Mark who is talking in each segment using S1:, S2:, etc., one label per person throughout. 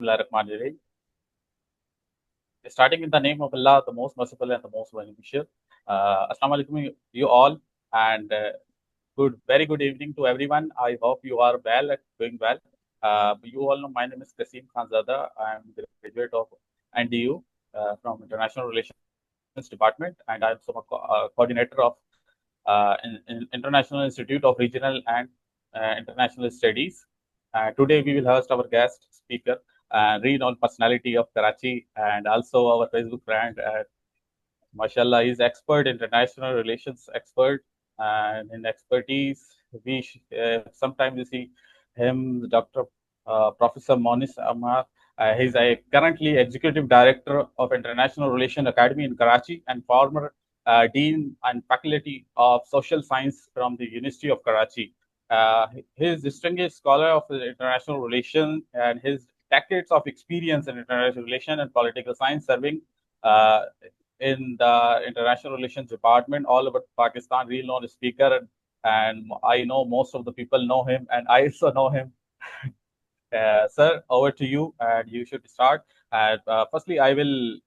S1: Bismillahirrahmanirrahim. Starting in the name of Allah, the most merciful and the most beneficial. Assalamu alaikum, you all, and very good evening to everyone. I hope you are well and doing well. You all know my name is Kasim Khanzada. I am the graduate of NDU from International Relations Department, and I am also a coordinator of International Institute of Regional and International Studies. Today we will host our guest speaker, renowned personality of Karachi, and also our Facebook friend. Mashallah, he's expert, international relations expert, and in expertise, we sometimes we see him, Dr. Professor Moonis Ahmar. He's currently executive director of International Relations Academy in Karachi and former dean and faculty of social science from the University of Karachi. He's distinguished scholar of international relations and his decades of experience in international relations and political science, serving in the international relations department all over Pakistan, real known speaker, and I know most of the people know him, and I also know him. Sir, over to you, and you should start. Firstly, I will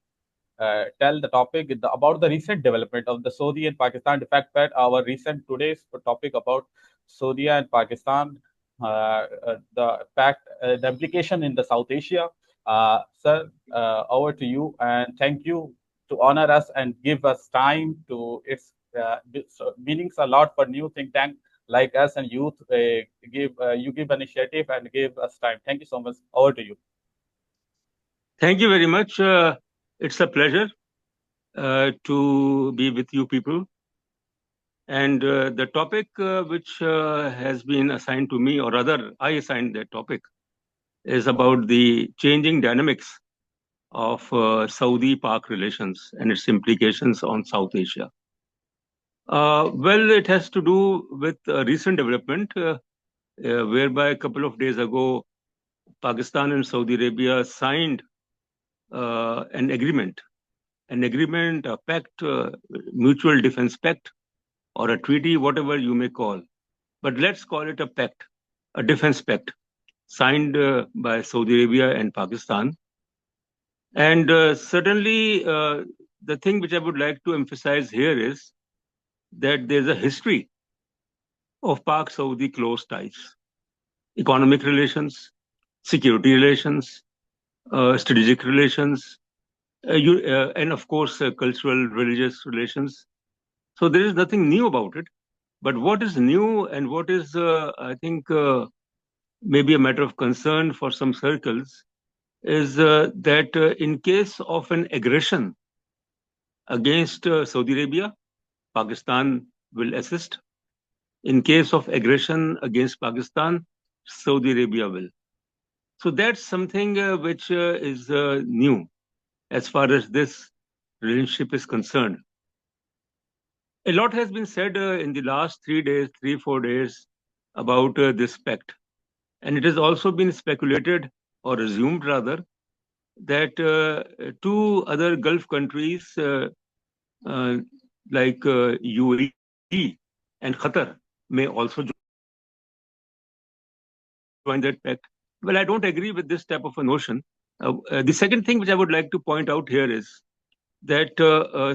S1: tell the topic about the recent development of the Saudi and Pakistan. In fact, our recent today's topic about Saudi and Pakistan, the implication in the South Asia. Sir, over to you, and thank you to honor us and give us time to its meanings a lot for new think tank like us and youth. You give initiative and give us time. Thank you so much. Over to you.
S2: Thank you very much. It's a pleasure to be with you people. And the topic which has been assigned to me, or rather I assigned that topic, is about the changing dynamics of Saudi-Pak relations and its implications on South Asia. Well, it has to do with a recent development whereby a couple of days ago, Pakistan and Saudi Arabia signed an agreement, a pact, mutual defense pact, or a treaty, whatever you may call. But let's call it a pact, a defense pact, signed by Saudi Arabia and Pakistan. And certainly, the thing which I would like to emphasize here is that there's a history of Pak-Saudi close ties, economic relations, security relations, strategic relations, and of course, cultural, religious relations. So there is nothing new about it. But what is new and what is, I think, maybe a matter of concern for some circles is that in case of an aggression against Saudi Arabia, Pakistan will assist. In case of aggression against Pakistan, Saudi Arabia will. So that's something which is new as far as this relationship is concerned. A lot has been said in the last 3-4 days about this pact. And it has also been speculated, or assumed rather, that two other Gulf countries like UAE and Qatar may also join that pact. Well, I don't agree with this type of a notion. The second thing which I would like to point out here is that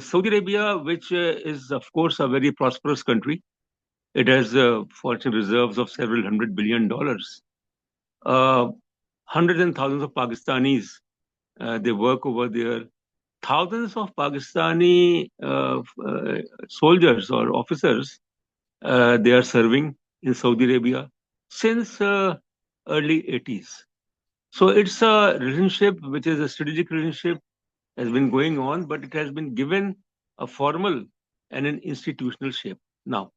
S2: Saudi Arabia, which is of course a very prosperous country, it has foreign reserves of several $100 billion. Hundreds and thousands of Pakistanis, they work over there. Thousands of Pakistani soldiers or officers, they are serving in Saudi Arabia since early 80s. So it's a relationship which is a strategic relationship, has been going on, but it has been given a formal and an institutional shape now.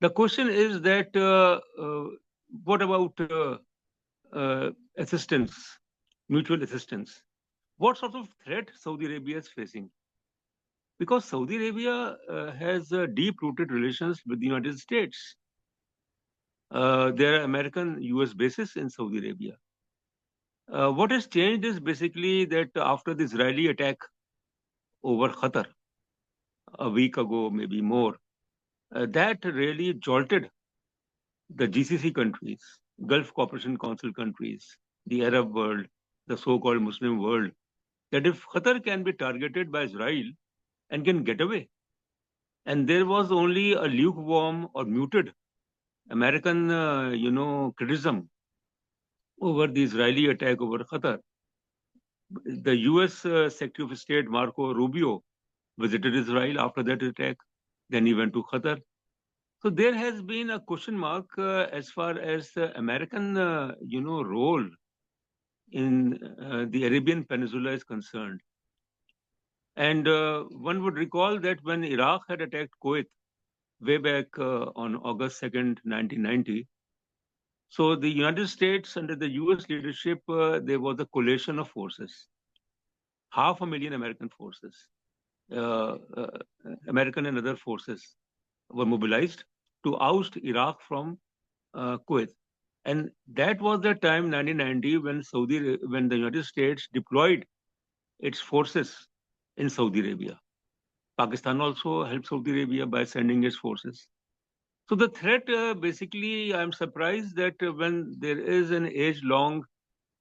S2: The question is that what about assistance, mutual assistance? What sort of threat Saudi Arabia is facing? Because Saudi Arabia has deep-rooted relations with the United States. There are American US bases in Saudi Arabia. What has changed is basically that after the Israeli attack over Qatar a week ago, maybe more, that really jolted the GCC countries, Gulf Cooperation Council countries, the Arab world, the so-called Muslim world, that if Qatar can be targeted by Israel and can get away, and there was only a lukewarm or muted American, criticism over the Israeli attack over Qatar. The U.S. Secretary of State Marco Rubio visited Israel after that attack. Then he went to Qatar. So there has been a question mark as far as the American, role in the Arabian Peninsula is concerned. And one would recall that when Iraq had attacked Kuwait way back on August 2nd, 1990, so the United States under the US leadership, there was a coalition of forces, 500,000 American forces, American and other forces were mobilized to oust Iraq from Kuwait. And that was the time, 1990, when the United States deployed its forces in Saudi Arabia. Pakistan also helped Saudi Arabia by sending its forces. So the threat, basically, I'm surprised that when there is an age-long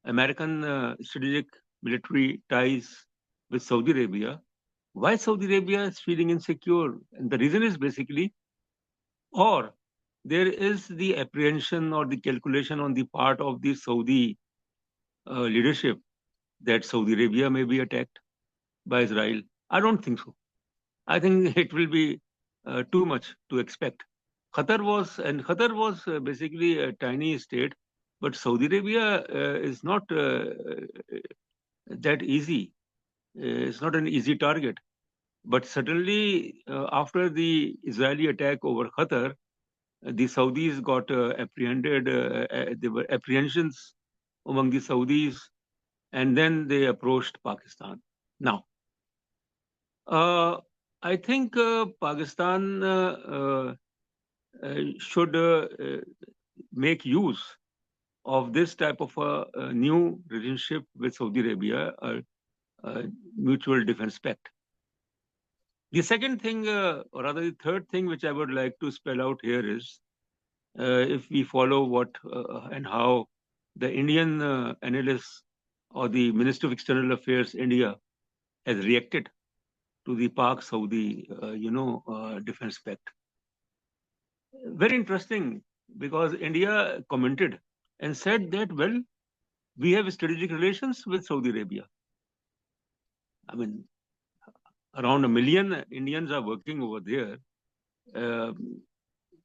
S2: American strategic military ties with Saudi Arabia, why Saudi Arabia is feeling insecure? And the reason is basically, or there is the apprehension or the calculation on the part of the Saudi leadership that Saudi Arabia may be attacked by Israel. I don't think so. I think it will be too much to expect. Qatar was basically a tiny state, but Saudi Arabia is not that easy. It's not an easy target. But certainly, after the Israeli attack over Qatar, the Saudis got apprehended. There were apprehensions among the Saudis, and then they approached Pakistan. Now, I think Pakistan should make use of this type of a new relationship with Saudi Arabia, a mutual defense pact. The second thing, or rather the third thing, which I would like to spell out here is, if we follow what and how the Indian analysts or the Minister of External Affairs India has reacted to the Pak-Saudi, defense pact. Very interesting, because India commented and said that, well, we have strategic relations with Saudi Arabia. I mean, around 1 million Indians are working over there.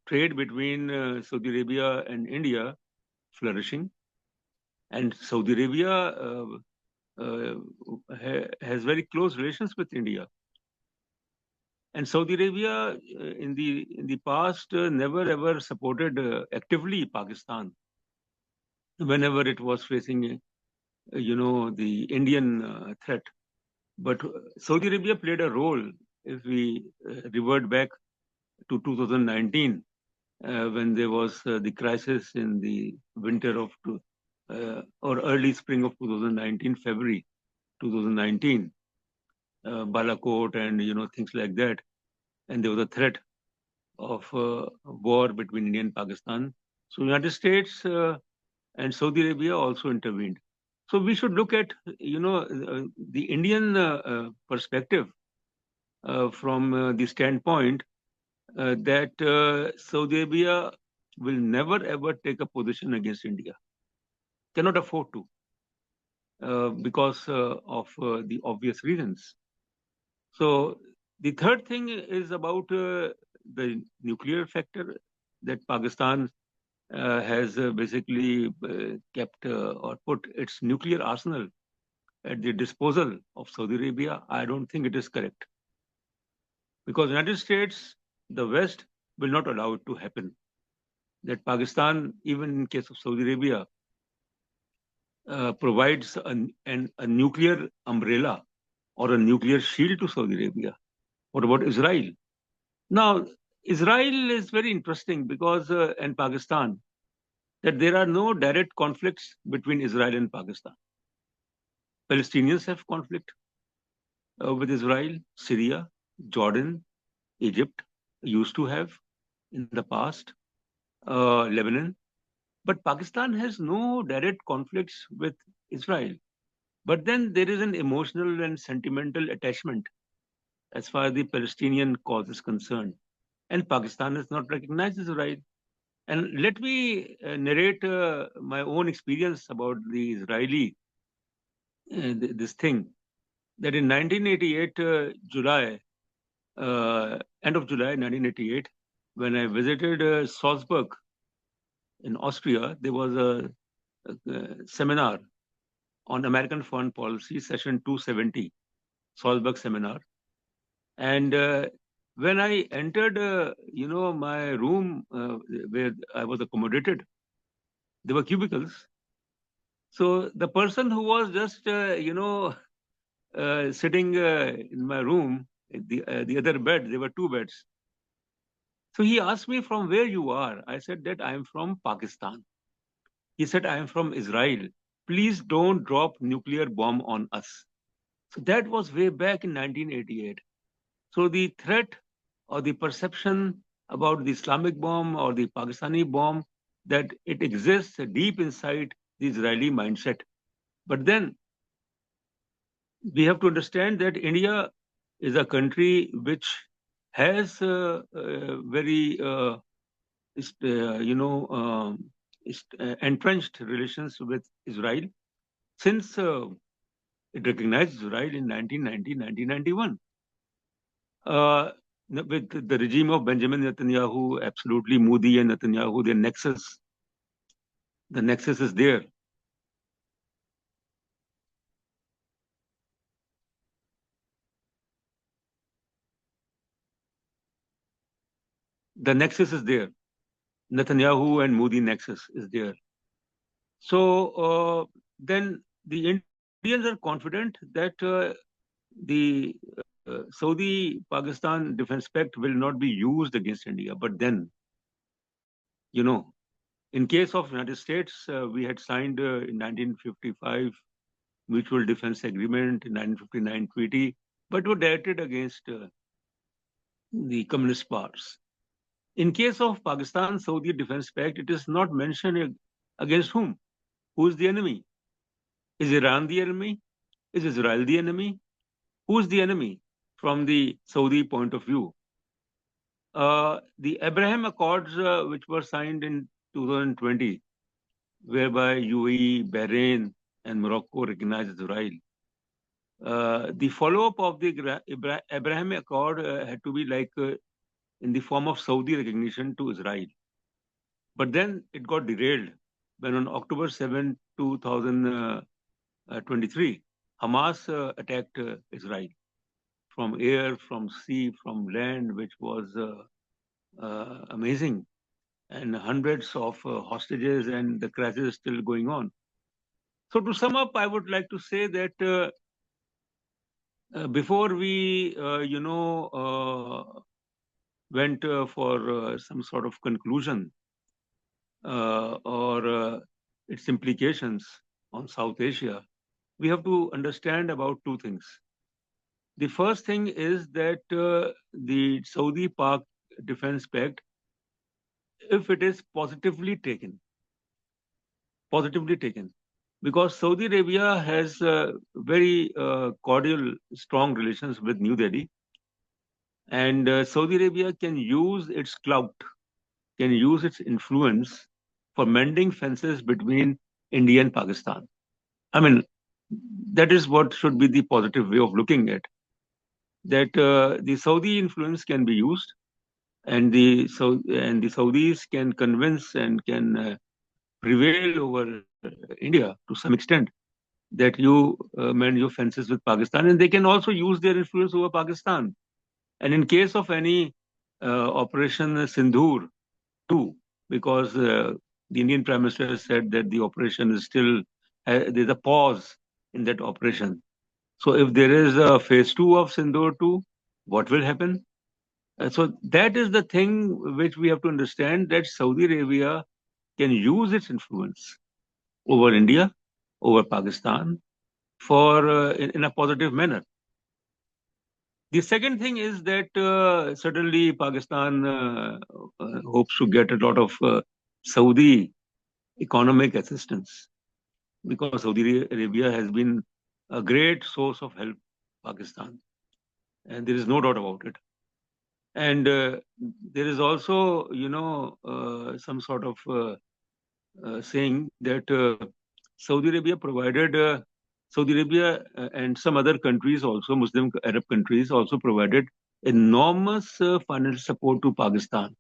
S2: Trade between Saudi Arabia and India flourishing, and Saudi Arabia has very close relations with India. And Saudi Arabia in the past never ever supported actively Pakistan whenever it was facing, the Indian threat. But Saudi Arabia played a role. If we revert back to 2019, when there was the crisis in the winter of or early spring of 2019, February 2019, Balakot and things like that, and there was a threat of war between India and Pakistan. So United States and Saudi Arabia also intervened. So we should look at the Indian perspective from the standpoint that Saudi Arabia will never ever take a position against India. Cannot afford to because of the obvious reasons. So the third thing is about the nuclear factor, that Pakistan has basically kept or put its nuclear arsenal at the disposal of Saudi Arabia. I don't think it is correct, because United States, the West, will not allow it to happen. That Pakistan, even in case of Saudi Arabia, provides a nuclear umbrella or a nuclear shield to Saudi Arabia. What about Israel? Now, Israel is very interesting because, and Pakistan, that there are no direct conflicts between Israel and Pakistan. Palestinians have conflict with Israel, Syria, Jordan, Egypt used to have in the past, Lebanon. But Pakistan has no direct conflicts with Israel. But then there is an emotional and sentimental attachment as far as the Palestinian cause is concerned. And Pakistan has not recognized Israel. And let me narrate my own experience about the Israeli, this thing, that in 1988, July, end of July 1988, when I visited Salzburg in Austria, there was a seminar on American foreign policy, session 270, Salzburg seminar. And when I entered, my room where I was accommodated, there were cubicles. So the person who was just, sitting in my room, the other bed, there were two beds. So he asked me from where you are. I said that I am from Pakistan. He said, I am from Israel. Please don't drop nuclear bomb on us. So that was way back in 1988. So the threat or the perception about the Islamic bomb or the Pakistani bomb, that it exists deep inside the Israeli mindset. But then we have to understand that India is a country which has very, entrenched relations with Israel since it recognized Israel in 1990, 1991. With the regime of Benjamin Netanyahu, absolutely Modi and Netanyahu, the nexus is there. The nexus is there. Netanyahu and Modi nexus is there. So then the Indians are confident that the Saudi-Pakistan Defense Pact will not be used against India. But then, in case of United States, we had signed in 1955 Mutual Defense Agreement, in 1959 treaty, but were directed against the communist powers. In case of Pakistan Saudi Defense Pact, it is not mentioned against whom. Who is the enemy? Is Iran the enemy? Is Israel the enemy? Who is the enemy from the Saudi point of view? The Abraham Accords, which were signed in 2020, whereby UAE, Bahrain, and Morocco recognized Israel. The follow-up of the Abraham Accord had to be like in the form of Saudi recognition to Israel. But then it got derailed when on October 7, 2023, Hamas attacked Israel from air, from sea, from land, which was amazing. And hundreds of hostages, and the crisis is still going on. So to sum up, I would like to say that before we, went for some sort of conclusion or its implications on South Asia, we have to understand about two things. The first thing is that the Saudi-Pak Defense Pact, if it is positively taken, because Saudi Arabia has very cordial, strong relations with New Delhi, and Saudi Arabia can use its clout, can use its influence for mending fences between India and Pakistan. I mean, that is what should be the positive way of looking at, that the Saudi influence can be used, and the Saudis can convince and can prevail over India to some extent, that you mend your fences with Pakistan, and they can also use their influence over Pakistan. And in case of any Operation Sindoor too, because the Indian Prime Minister said that the operation is still, there's a pause in that operation. So if there is a phase 2 of Sindoor 2, what will happen? So that is the thing which we have to understand, that Saudi Arabia can use its influence over India, over Pakistan, for in a positive manner. The second thing is that certainly Pakistan hopes to get a lot of Saudi economic assistance, because Saudi Arabia has been a great source of help Pakistan, and there is no doubt about it. And there is also, some sort of saying that Saudi Arabia provided, Saudi Arabia and some other countries also, Muslim Arab countries also provided enormous financial support to Pakistan,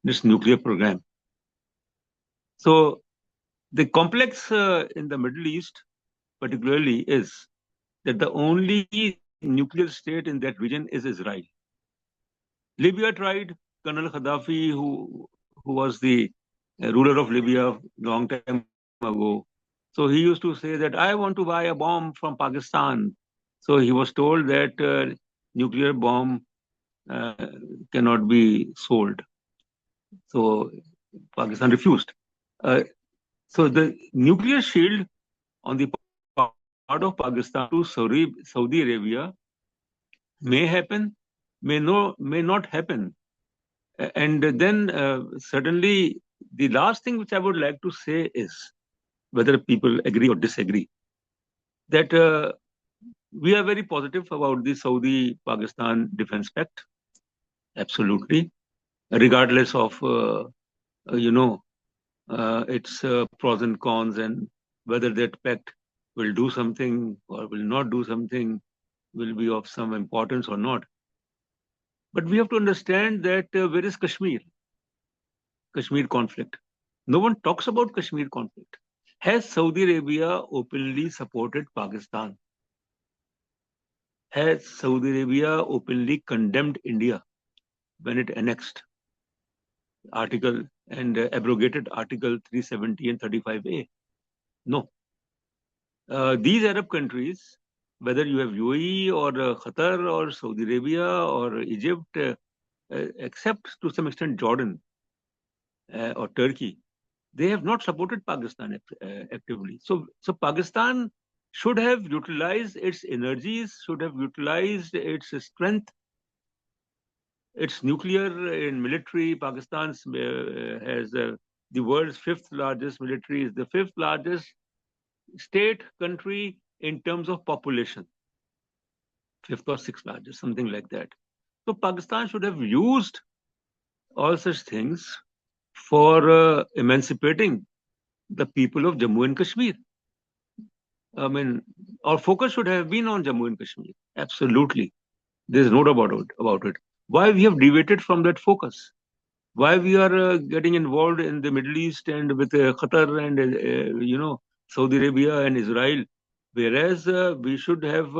S2: this nuclear program. So the complex in the Middle East particularly is that the only nuclear state in that region is Israel. Libya tried. Colonel Gaddafi, who was the ruler of Libya long time ago, so he used to say that I want to buy a bomb from Pakistan. So he was told that nuclear bomb cannot be sold. So Pakistan refused. So the nuclear shield on the part of Pakistan to Saudi Arabia may happen, may not happen. And then certainly the last thing which I would like to say is, whether people agree or disagree, that we are very positive about the Saudi-Pakistan Defense Pact, absolutely, regardless of its pros and cons, and whether that pact will do something or will not do something, will be of some importance or not. But we have to understand that where is Kashmir conflict? No one talks about Kashmir conflict. Has Saudi Arabia openly supported Pakistan? Has Saudi Arabia openly condemned India when it annexed Article and abrogated Article 370 and 35A? No. These Arab countries, whether you have UAE or Qatar or Saudi Arabia or Egypt, except to some extent Jordan or Turkey, they have not supported Pakistan actively. So Pakistan should have utilized its energies, should have utilized its strength, its nuclear and military. Pakistan has the world's fifth largest military, is the fifth largest state country in terms of population, fifth or sixth largest, something like that. So Pakistan should have used all such things for emancipating the people of Jammu and Kashmir. I mean, our focus should have been on Jammu and Kashmir. Absolutely. There's no doubt about it. Why we have deviated from that focus? Why we are getting involved in the Middle East and with Qatar and, Saudi Arabia and Israel, whereas we should have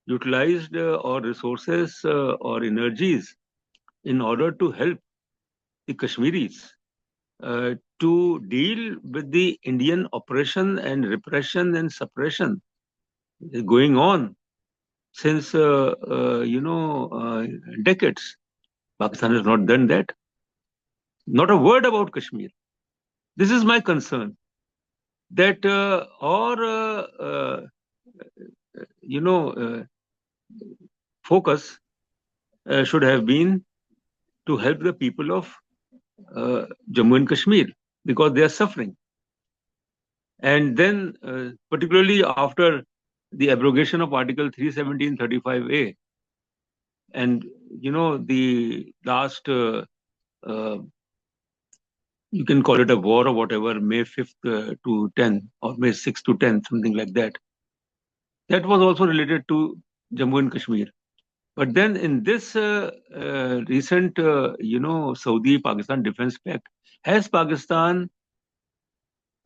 S2: utilized our resources or energies in order to help the Kashmiris to deal with the Indian oppression and repression and suppression going on since decades. Pakistan has not done that. Not a word about Kashmir. This is my concern, that our focus should have been to help the people of Jammu and Kashmir, because they are suffering. And then particularly after the abrogation of Article 370 and 35A, and the last you can call it a war or whatever, May 5th to 10th or May 6th to 10th, something like that. That was also related to Jammu and Kashmir. But then in this recent, Saudi-Pakistan Defense Pact, has Pakistan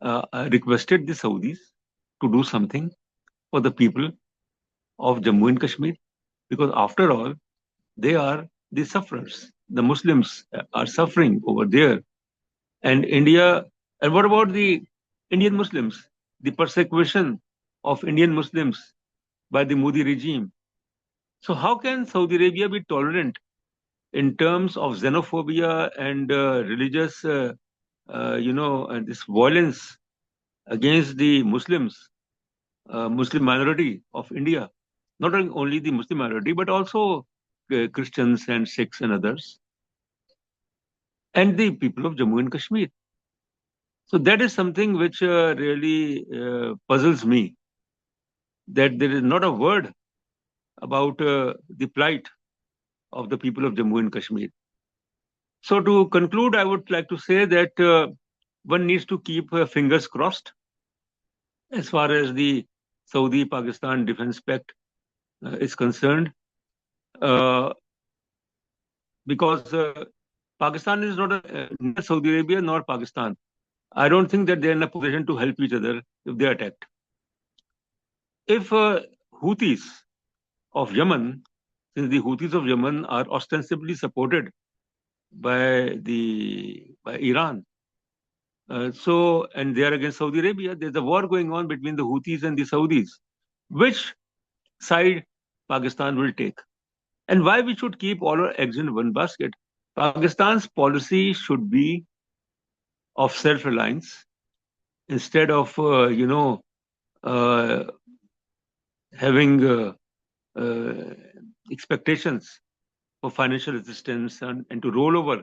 S2: requested the Saudis to do something for the people of Jammu and Kashmir? Because after all, they are the sufferers. The Muslims are suffering over there. And India, and what about the Indian Muslims? The persecution of Indian Muslims by the Modi regime. So how can Saudi Arabia be tolerant in terms of xenophobia and religious, this violence against the Muslims, Muslim minority of India? Not only the Muslim minority, but also Christians and Sikhs and others, and the people of Jammu and Kashmir. So that is something which really puzzles me, that there is not a word about the plight of the people of Jammu and Kashmir. So to conclude, I would like to say that one needs to keep fingers crossed as far as the Saudi-Pakistan Defense Pact is concerned, because Pakistan is not neither Saudi Arabia nor Pakistan. I don't think that they're in a position to help each other if they're attacked. If Houthis of Yemen, since the Houthis of Yemen are ostensibly supported by Iran, and they are against Saudi Arabia, there's a war going on between the Houthis and the Saudis. Which side Pakistan will take? And why we should keep all our eggs in one basket? Pakistan's policy should be of self-reliance instead of, having expectations for financial assistance and to roll over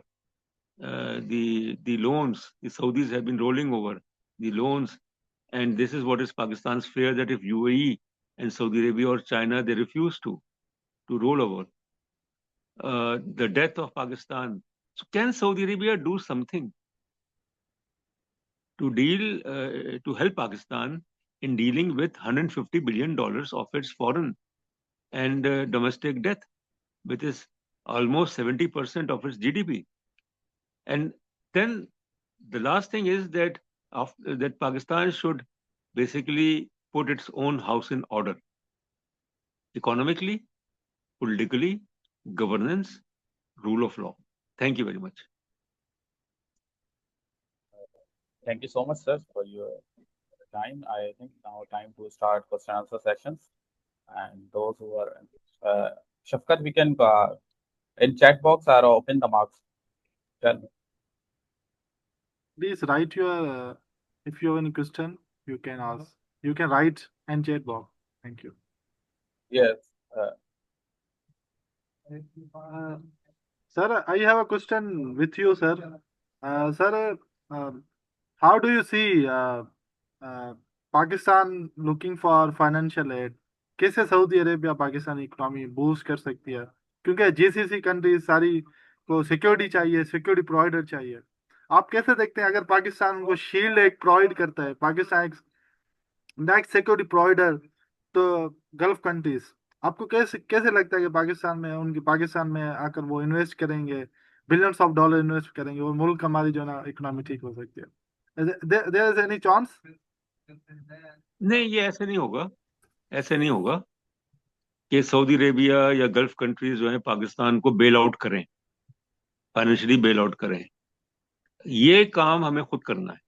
S2: the loans. The Saudis have been rolling over the loans, and this is what is Pakistan's fear, that if UAE and Saudi Arabia or China, they refuse to roll over the death of Pakistan. So can Saudi Arabia do something to help Pakistan in dealing with $150 billion of its foreign and domestic debt, which is almost 70% of its GDP? And then the last thing is that that Pakistan should basically put its own house in order, economically, politically, governance, rule of law. Thank you very much.
S1: Thank you so much, sir, for your time. I think now time to start question answer sessions. And those who are Shafkat, we can in chat box or open the marks. Tell me.
S3: Please write your, if you have any question, you can ask. You can write and chat box. Thank you.
S1: Yes.
S3: Sir, I have a question with you, sir. Sir, how do you see Pakistan looking for financial aid? कैसे Saudi Arabia Pakistan economy boost कर सकती है? क्योंकि GCC countries सारी को security चाहिए, security provider चाहिए. आप कैसे देखते हैं अगर पाकिस्तान को शील्ड एक प्रोवाइड करता है, पाकिस्तान एक नेक्स्ट सिक्योरिटी प्रोवाइडर तो गल्फ कंट्रीज, आपको कैसे लगता है कि पाकिस्तान में आकर वो इन्वेस्ट करेंगे, बिलियंस ऑफ डॉलर इन्वेस्ट करेंगे और मुल्क हमारी जो ना इकोनॉमी ठीक हो सकती है? There is any chance?
S2: नहीं, ये ऐसे नहीं होगा कि सऊदी अरेबिया या गल्फ कंट्रीज जो है पाकिस्तान को बेल आउट करें, फाइनेंशियली बेल आउट करें. ये काम हमें खुद करना है.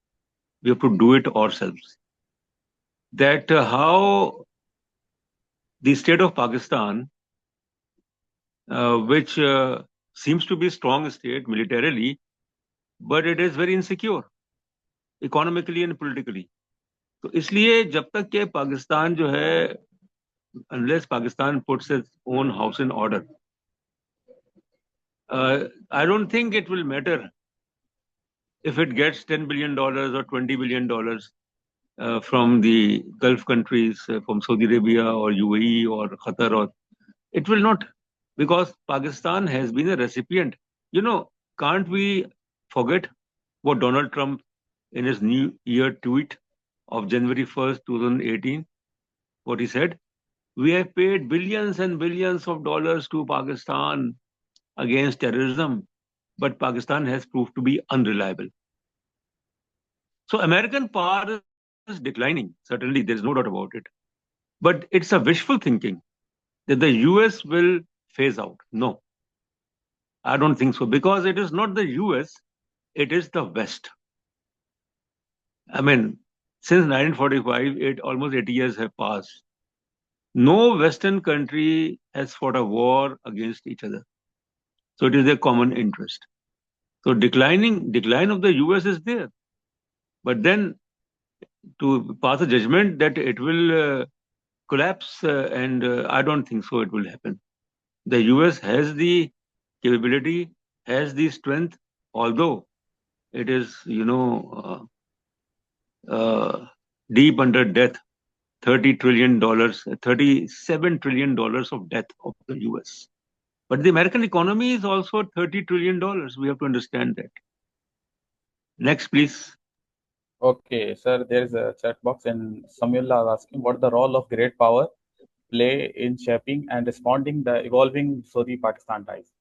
S2: We have to do it ourselves. That how the state of Pakistan, which seems to be strong state militarily, but it is very insecure economically and politically. तो इसलिए जब तक कि पाकिस्तान जो है, unless Pakistan puts its own house in order, I don't think it will matter if it gets $10 billion or $20 billion from the Gulf countries, from Saudi Arabia or UAE or Qatar, or it will not, because Pakistan has been a recipient. Can't we forget what Donald Trump in his New Year tweet of January 1st, 2018, what he said? We have paid billions and billions of dollars to Pakistan against terrorism, but Pakistan has proved to be unreliable. So American power is declining. Certainly, there is no doubt about it. But it's a wishful thinking that the US will phase out. No, I don't think so, because it is not the US, it is the West. I mean, since 1945, almost 80 years have passed. No Western country has fought a war against each other. So it is a common interest. So decline of the US is there. But then to pass a judgment that it will collapse, and I don't think so it will happen. The US has the capability, has the strength, although it is, deep under debt, $37 trillion of debt of the US. But the American economy is also $30 trillion. We have to understand that. Next, please.
S1: Okay, sir, there is a chat box, and Samuel is asking what the role of great power play in shaping and responding the evolving Saudi-Pakistan ties.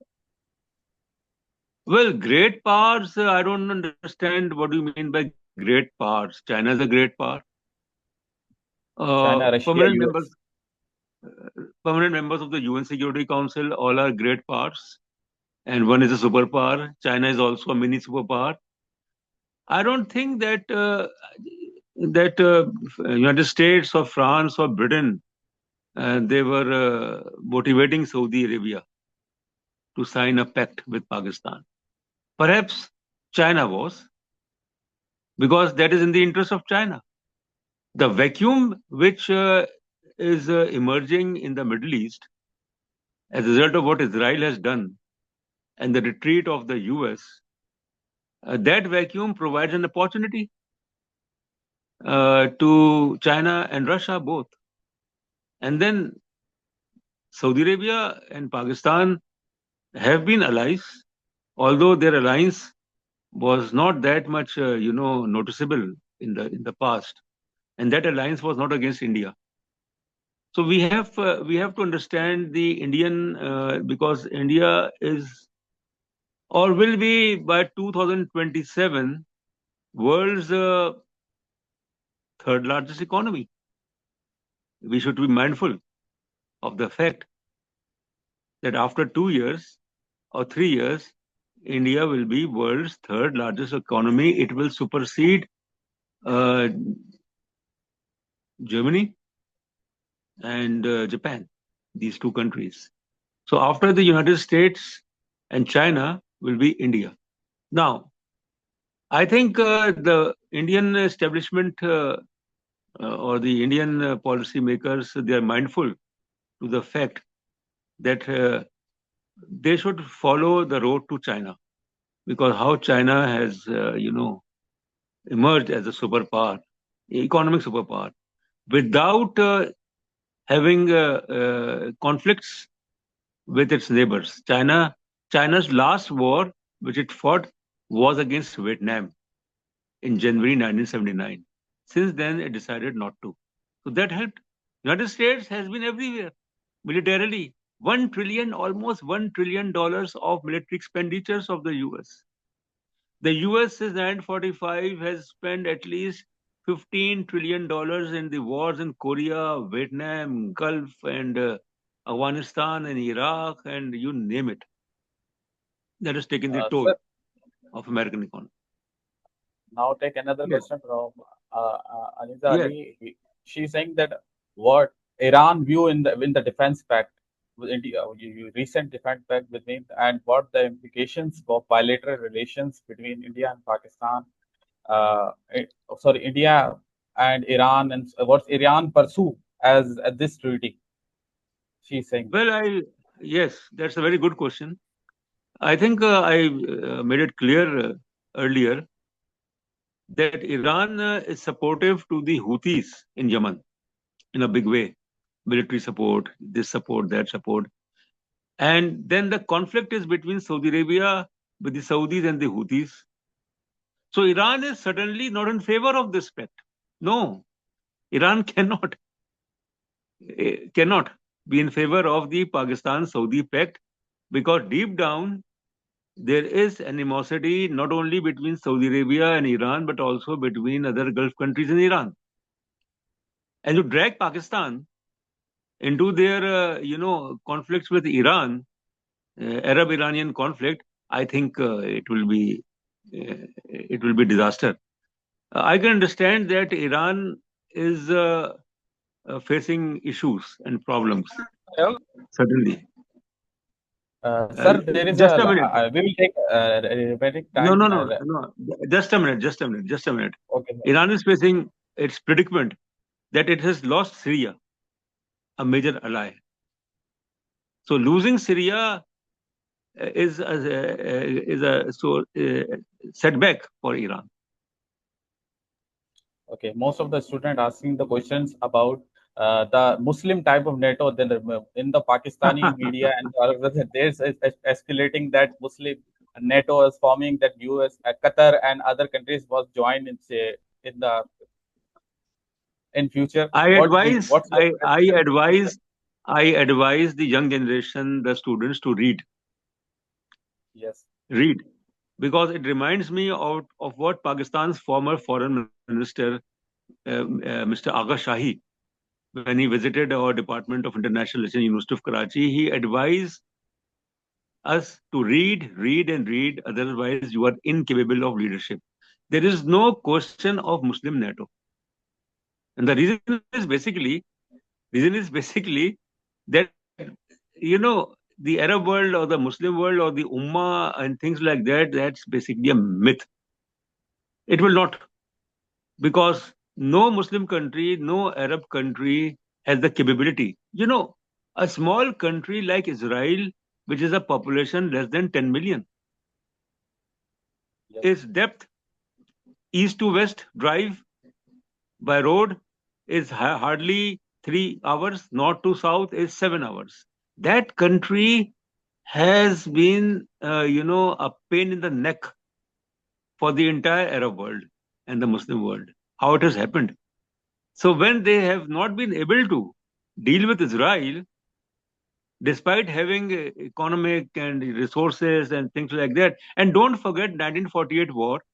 S2: Well, great powers, I don't understand what do you mean by great powers. China is a great power.
S1: China, Russia,
S2: Permanent
S1: US.
S2: members of the UN Security Council all are great powers, and one is a superpower. China is also a mini superpower. I don't think that United States or France or Britain they were motivating Saudi Arabia to sign a pact with Pakistan. Perhaps China was, because that is in the interest of China. The vacuum which is emerging in the Middle East as a result of what Israel has done and the retreat of the US, that vacuum provides an opportunity to China and Russia both. And then Saudi Arabia and Pakistan have been allies, although their alliance was not that much, noticeable in the past, and that alliance was not against India. So we have to understand the Indian because India is or will be by 2027 world's third largest economy. We should be mindful of the fact that after 2 years or 3 years, India will be world's third largest economy. It will supersede Germany and Japan, these two countries. So after the United States and China will be India. Now, I think the Indian establishment or the Indian policy makers, they are mindful to the fact that they should follow the road to China, because how China has, emerged as a superpower, economic superpower, without having conflicts with its neighbors. China's last war, which it fought, was against Vietnam in January 1979. Since then, it decided not to. So that helped. United States has been everywhere militarily. Almost $1 trillion of military expenditures of the US. The US since 1945 has spent at least $15 trillion in the wars in Korea, Vietnam, Gulf, and Afghanistan and Iraq, and you name it. That has taken the toll
S1: Sir,
S2: of American economy.
S1: now take another
S2: Yes.
S1: question from Aniza
S2: Yes.
S1: Ali. She's saying that what Iran view in the defense pact, with India, recent defense pact between, and what the implications of bilateral relations between India and Pakistan, India and Iran, and what's Iran pursue as this treaty? She's saying.
S2: Well, yes, that's a very good question. I think I made it clear earlier that Iran is supportive to the Houthis in Yemen in a big way. Military support, this support, that support. And then the conflict is between Saudi Arabia with the Saudis and the Houthis. So Iran is certainly not in favor of this pact. No, Iran cannot be in favor of the Pakistan-Saudi pact, because deep down there is animosity not only between Saudi Arabia and Iran, but also between other Gulf countries and Iran. And to drag Pakistan into their, conflicts with Iran, Arab-Iranian conflict, I think it will be disaster. I can understand that Iran is facing issues and problems. Certainly.
S1: Sir, there is
S2: just a minute.
S1: we will take remaining time.
S2: No. Just a minute.
S1: Okay.
S2: Iran is facing its predicament that it has lost Syria, a major ally. So losing Syria is a setback for Iran.
S1: Okay, most of the students asking the questions about the Muslim type of NATO. Then in the Pakistani media and there's escalating that Muslim NATO is forming, that US, Qatar, and other countries was joined in say in the in future.
S2: I advise,
S1: What's your perception?
S2: I advise the young generation, the students, to
S1: Yes,
S2: read, because it reminds me of what Pakistan's former foreign minister, Mr. Agha Shahi, when he visited our Department of International Relations, University of Karachi, he advised us to read, read, and read. Otherwise, you are incapable of leadership. There is no question of Muslim NATO, and the reason is basically that, you know, the Arab world or the Muslim world or the Ummah and things like that, that's basically a myth. It will not, because no Muslim country, no Arab country has the capability. You know, a small country like Israel, which is a population less than 10 million,
S1: yes,
S2: its depth east to west drive by road is hardly 3 hours, north to south is 7 hours. That country has been, a pain in the neck for the entire Arab world and the Muslim world. How it has happened. So when they have not been able to deal with Israel, despite having economic and resources and things like that, and don't forget 1948 war,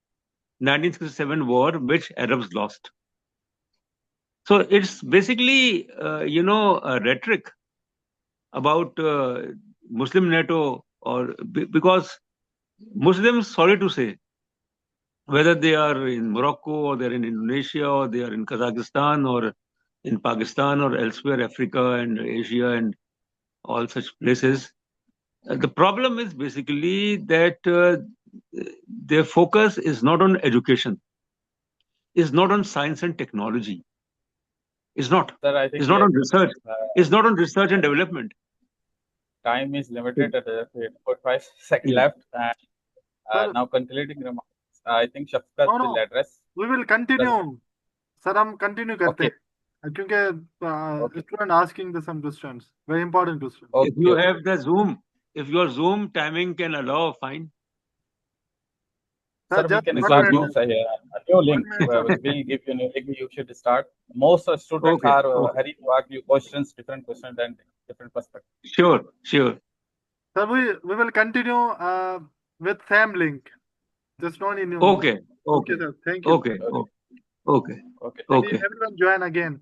S2: 1967 war, which Arabs lost. So it's basically, a rhetoric about Muslim NATO, or because Muslims, sorry to say, whether they are in Morocco or they're in Indonesia or they are in Kazakhstan or in Pakistan or elsewhere, Africa and Asia and all such places, the problem is basically that their focus is not on education, is not on science and technology, is not,
S1: sir. I think
S2: is
S1: we
S2: not
S1: have
S2: on research, is not on research and development.
S1: time is limited at 45 seconds
S2: Yeah.
S1: left, and
S3: sir
S1: now concluding remarks. I think Shafqat
S3: no no
S1: will address.
S3: We will continue sir हम continue करते
S1: Okay,
S3: हैं क्योंकि
S1: okay,
S3: student asking the some questions very important question
S2: If you
S1: okay.
S2: have the Zoom, if your Zoom timing can allow, fine.
S3: Sir
S1: Sir, we
S3: just
S1: can
S3: one
S1: start
S2: Because
S1: new,
S3: minute
S1: a new
S3: one
S1: link.
S3: Minute sir
S1: We'll give you a new link. You should start. Most students
S2: okay,
S1: are
S2: okay,
S1: hurrying to ask you questions, different questions, and different perspectives.
S2: sure.
S3: Sir we will continue with same link just no new
S2: Okay,
S3: okay
S2: okay,
S3: sir thank you
S2: okay,
S1: Okay,
S2: okay,
S1: okay.
S3: and
S2: okay.
S3: everyone join again